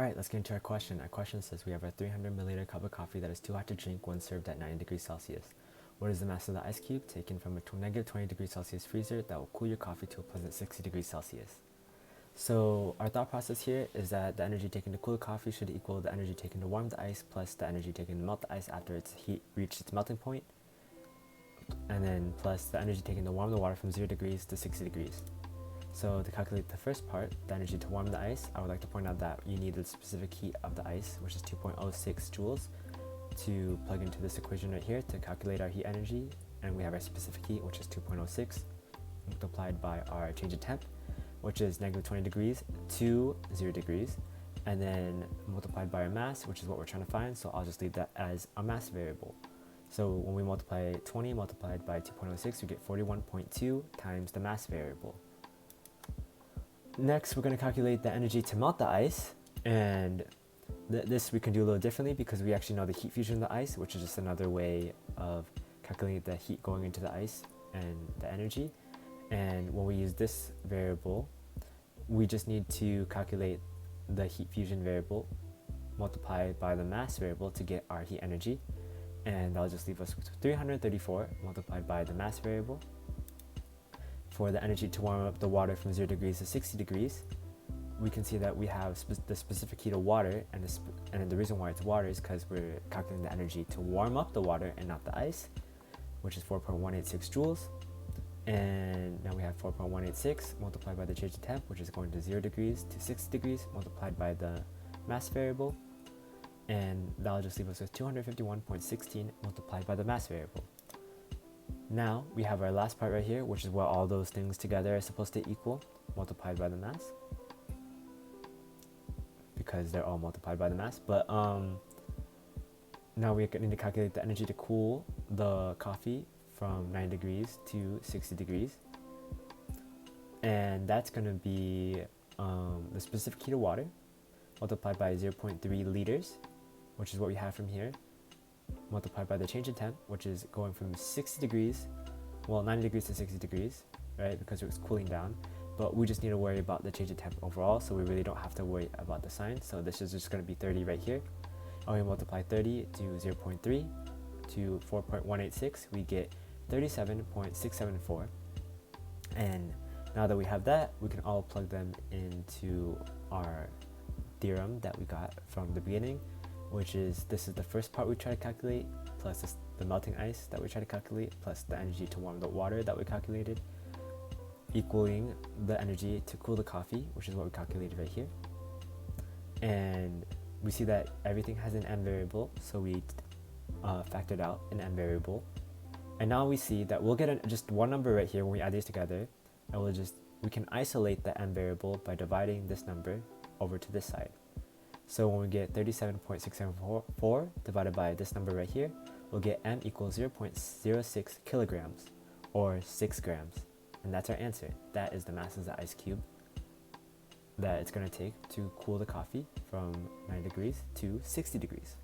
Alright, let's get into our question. Our question says we have a 300 milliliter cup of coffee that is too hot to drink when served at 90 degrees Celsius. What is the mass of the ice cube taken from a negative 20 degrees Celsius freezer that will cool your coffee to a pleasant 60 degrees Celsius? So our thought process here is that the energy taken to cool the coffee should equal the energy taken to warm the ice plus the energy taken to melt the ice after its heat reached its melting point, and then plus the energy taken to warm the water from 0 degrees to 60 degrees. So to calculate the first part, the energy to warm the ice, I would like to point out that you need the specific heat of the ice, which is 2.06 joules, to plug into this equation right here to calculate our heat energy. And we have our specific heat, which is 2.06, multiplied by our change in temp, which is negative 20 degrees to 0 degrees, and then multiplied by our mass, which is what we're trying to find. So I'll just leave that as a mass variable. So when we multiply 20 multiplied by 2.06, we get 41.2 times the mass variable. Next, we're going to calculate the energy to melt the ice, and this we can do a little differently because we actually know the heat fusion of the ice, which is just another way of calculating the heat going into the ice and the energy. And when we use this variable, we just need to calculate the heat fusion variable multiplied by the mass variable to get our heat energy, and that'll just leave us with 334 multiplied by the mass variable. For the energy to warm up the water from 0 degrees to 60 degrees, we can see that we have the specific heat of water, and the reason why it's water is because we're calculating the energy to warm up the water and not the ice, which is 4.186 joules. And now we have 4.186 multiplied by the change in temp, which is going to 0 degrees to 60 degrees, multiplied by the mass variable, and that'll just leave us with 251.16 multiplied by the mass variable. Now we have our last part right here, which is what all those things together are supposed to equal, multiplied by the mass, because they're all multiplied by the mass. But now we need to calculate the energy to cool the coffee from 9 degrees to 60 degrees, and that's going to be the specific heat of water multiplied by 0.3 liters, which is what we have from here, multiplied by the change in temp, which is going from 60 degrees, well, 90 degrees to 60 degrees, right, because it was cooling down. But we just need to worry about the change in temp overall, so we really don't have to worry about the sign. So this is just going to be 30 right here, and we multiply 30 to 0.3 to 4.186, we get 37.674. And now that we have that, we can all plug them into our theorem that we got from the beginning, which is this is the first part we try to calculate, plus the melting ice that we try to calculate, plus the energy to warm the water that we calculated, equaling the energy to cool the coffee, which is what we calculated right here. And we see that everything has an m variable, so we factored out an m variable. And now we see that we'll get just one number right here when we add these together, and we can isolate the m variable by dividing this number over to this side. So when we get 37.674 divided by this number right here, we'll get m equals 0.06 kilograms, or 6 grams. And that's our answer. That is the mass of the ice cube that it's going to take to cool the coffee from 9 degrees to 60 degrees.